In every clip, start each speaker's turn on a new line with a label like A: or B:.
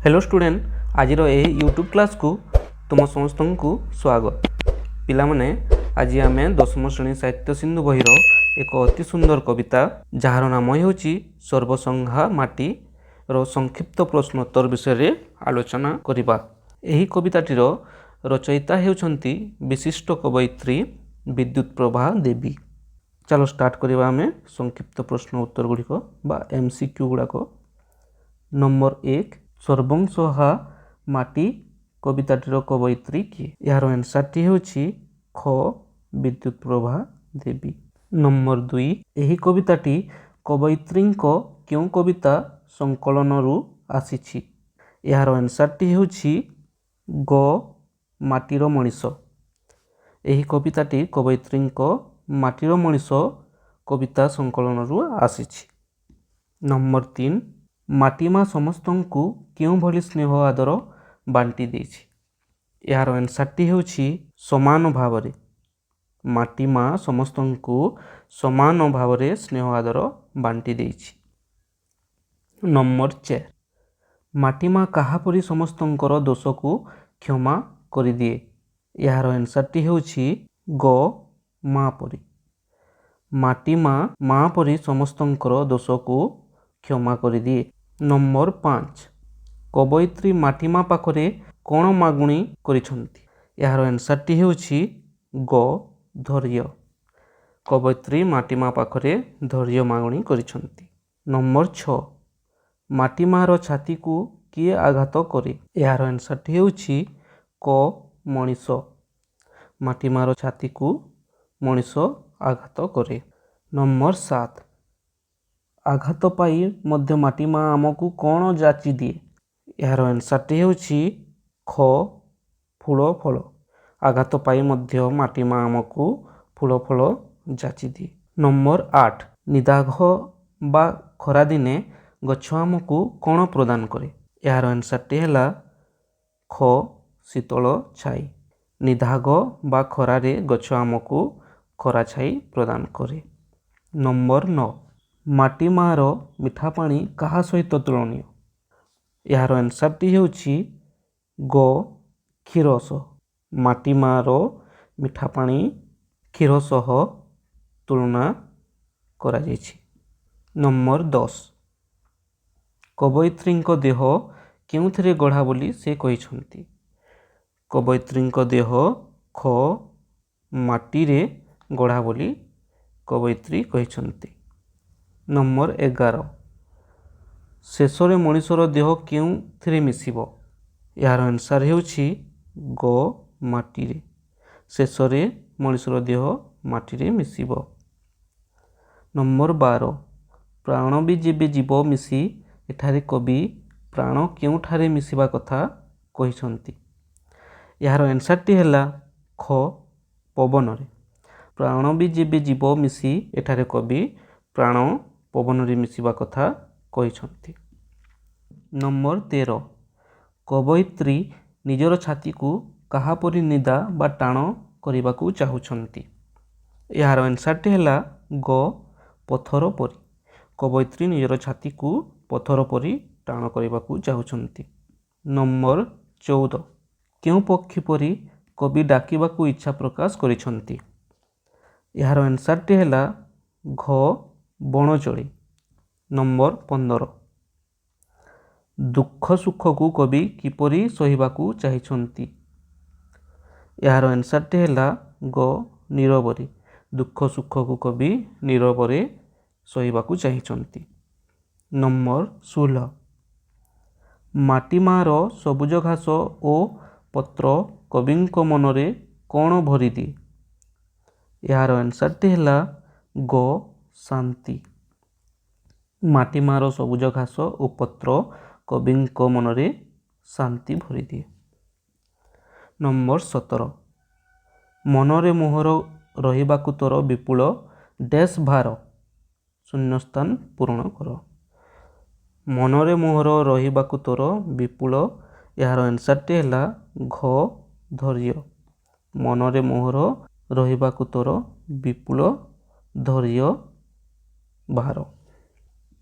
A: Hello student आज YouTube class को तुम समस्त को स्वागत। पिलामने आज आम 10म श्रेणी साहित्य सिंधु बहिर एक अति सुंदर कविता जार नाम हो सर्वसंघा माटी रो संक्षिप्त प्रश्नोत्तर विषय आलोचना करिबा। एही कविताटीर रचयिता हेउछंती विशिष्ट कवयित्री विद्युत प्रभा देवी। चलो स्टार्ट करिबा आमे संक्षिप्त प्रश्न उत्तर गुड़िक बा एमसीक्यू गुड़ाक। नंबर 1 सर्वंसहा माटी कविताटीर कवयित्री किए? यार आंसरटी होछि ख विद्युत प्रभा देवी। नंबर 2 एही कविताटी कवयित्रींको क्यों कविता संकलन रु आसीछि? यार आंसरटी होछि ग माटीर मनीष। एही कविताटी कवयित्रींको माटीर मनीष कविता संकलन रु आसीछि। नंबर 3 माटीमा समस्तंकु क्यों भली स्नेह आदर बांटी देछि? यार आंसरटी होछि समान भावरे। माटीमा समस्तंकु समान भावरे स्नेह आदर बांटी देछि। नंबर 4 माटीमा काहापरी समस्तंकर दोषकु क्षमा करि दिए? यार आंसरटी होछि ग मा परी। माटीमा मा परी समस्तंकर दोषकु क्षमा करि दिए। नंबर 5 कवयित्री माटीमा पाखरे कोण मागुणी करिछंती? यार आंसरटी होछि ग धैर्य। कवयित्री माटीमा पाखरे धैर्य मागुणी करिछंती। नंबर 6 माटीमार छाती को किए आघात करे? यार आंसरटी होछि क मनीष। माटीमार छाती को मनीष आघात करे। नंबर 7 आघात पाई मध्य माटीमा आमको कौन जाची दिए? यार आंसरटी होछि ख फूल फल। आघात पाई मध्य माटीमा आमको फूल फल जाची दिए। नंबर 8 निदाघ बा खरा दिने गछ आमको कौन प्रदान करे? यार आंसरटी हैला ख शीतल छाई। निदाघ बा खरारे गछ आमको खरा छाई प्रदान करे। नंबर 9 माटीमार मिठा पानी काहा सहित तुलनीय? यार आंसरटी होछि ग क्षीर सह। माटीमार मिठा पानी क्षीर सह तुलना करा जायछि। नंबर 10 कवयित्रींको देह केउथिरे गढ़ा बोली से कहिछंती? कवयित्रींको देह ख माटीरे गढ़ा बोली कवयित्री कहिछंती। नंबर 11 शेषरे मनीषर देह केउथिरे मिसिबो? यार आंसर हेउछि ग माटीरे। शेषरे मनीषर देह माटीरे मिसिबो। नंबर 12 प्राण भी जेबे जीव मिसी एठारे कवि प्राण केउठारे मिसिबा कथा कहिछंती? यार आंसरटी हैला ख पवनरे। प्राण भी जेबे जीव मिसी एठारे कवि प्राण पवनरे मिसिबा कथा कहिछंती। नंबर 13 कवयित्री निजर छाती को काहापरी निदा बा टाण करिबाकू चाहुछंती? यार आंसरटी हैला ग पथर परी। कवयित्री निजर छाती को पथर परी टाण करिबाकू चाहुछंती। नंबर 14 केउ पक्षी परी कवि डाकिबाकू इच्छा प्रकाश करिछंती? यार आंसरटी हैला घ बणचढ़ी। नंबर 15 दुख सुख को कवि किपरि सहिबाकू चाहिछंती? यार आंसरटी हैला ग नीरवरे। दुख सुख को कवि नीरवरे सहिबाकू चाहिछंती। नंबर 16 माटीमार सबुज घास ओ पत्र कविंको मनरे कौन भरी दिए? यार आंसरटी हैला ग शांति। माटीमार सबुज घास ओ पत्र कविंको मनरे शांति भरी दिए। नंबर 17 मनरे मोहर रहिबाकू तोर विपुल डैश भार शून्यस्थान पूर्ण कर। मनरे मोहर रहिबाकू तोर विपुल यार आंसरटी हैला घ धैर्य। मनरे मोहर रहिबाकू तोर विपुल धैर्य भार।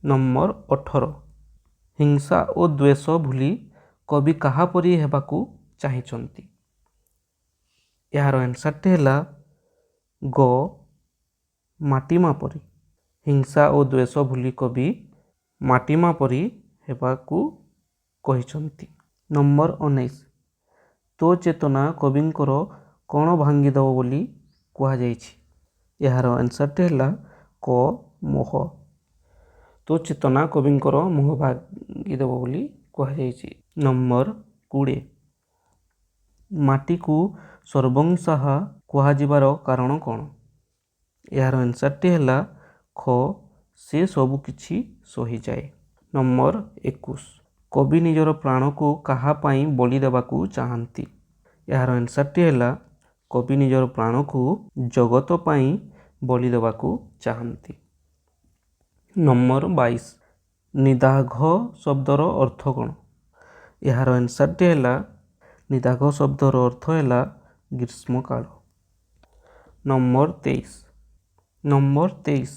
A: नंबर 18 हिंसा और द्वेष भूली କବି କାହା ପରି ହେବାକୁ ଚାହିଁଛନ୍ତି? ଏହାର ଆନ୍ସରଟି ହେଲା ଗ ମାଟିମା ପରି। ହିଂସା ଓ ଦ୍ୱେଷ ଭୁଲି କବି ମାଟିମା ପରି ହେବାକୁ କହିଛନ୍ତି। ନମ୍ବର 19 ତୋ ଚେତନା କବିଙ୍କର କ'ଣ ଭାଙ୍ଗିଦେବ ବୋଲି କୁହାଯାଇଛି? ଏହାର ଆନ୍ସରଟି ହେଲା କ ମୋହ। ତୋ ଚେତନା କବିଙ୍କର ମୋହ ଭାଙ୍ଗିଦେବ ବୋଲି କୁହାଯାଇଛି। ନମ୍ବର 20 ମାଟିକୁ ସର୍ବଂସାହା କୁହାଯିବାର କାରଣ କ'ଣ? ଏହାର ଆନ୍ସରଟି ହେଲା ଖ ସେ ସବୁ କିଛି ସହିଯାଏ। ନମ୍ବର 21 କବି ନିଜର ପ୍ରାଣକୁ କାହା ପାଇଁ ବଳି ଦେବାକୁ ଚାହାନ୍ତି? ଏହାର ଆନ୍ସରଟି ହେଲା କବି ନିଜର ପ୍ରାଣକୁ ଜଗତ ପାଇଁ ବଳି ଦେବାକୁ ଚାହାନ୍ତି। ନମ୍ବର 22 ନିଦାଘ ଶବ୍ଦର ଅର୍ଥ କ'ଣ? ଏହାର ଆନ୍ସରଟି ହେଲା ନିଦାଘ ଶବ୍ଦର ଅର୍ଥ ହେଲା ଗ୍ରୀଷ୍ମକାଳ। ନମ୍ବର 23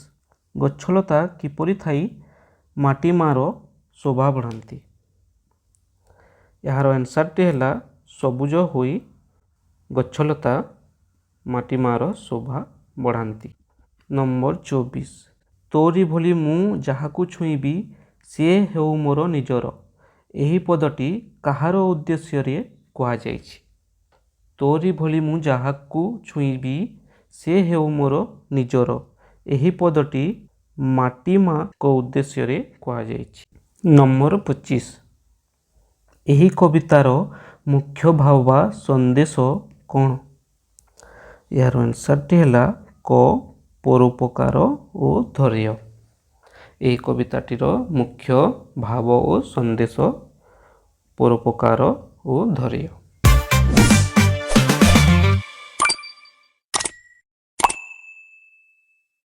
A: ଗଛଲତା କିପରି ଥାଇ ମାଟିମାର ଶୋଭା ବଢ଼ାନ୍ତି? ଏହାର ଆନ୍ସରଟି ହେଲା ସବୁଜ ହୋଇ ଗଛଲତା ମାଟିମାର ଶୋଭା ବଢ଼ାନ୍ତି। ନମ୍ବର 24 ତୋରି ଭଳି ମୁଁ ଯାହାକୁ ଛୁଇଁବି ସିଏ ହେଉ ମୋର ନିଜର। ଏହି ପଦଟି କାହାର ଉଦ୍ଦେଶ୍ୟରେ କୁହାଯାଇଛି? ତୋରି ଭଳି ମୁଁ ଯାହାକୁ ଛୁଇଁବି ସେ ହେଉ ମୋର ନିଜର। ଏହି ପଦଟି ମାଟିମାଙ୍କ ଉଦ୍ଦେଶ୍ୟରେ କୁହାଯାଇଛି। ନମ୍ବର 25 ଏହି କବିତାର ମୁଖ୍ୟ ଭାବ ବା ସନ୍ଦେଶ କ'ଣ? ଏହାର ଆନ୍ସରଟି ହେଲା କ ପରୋପକାର ଓ ଧୈର୍ଯ୍ୟ। ଏହି କବିତାଟିର ମୁଖ୍ୟ ଭାବ ଓ ସନ୍ଦେଶ ପରୋପକାର ଓ ଧୈର୍ଯ୍ୟ।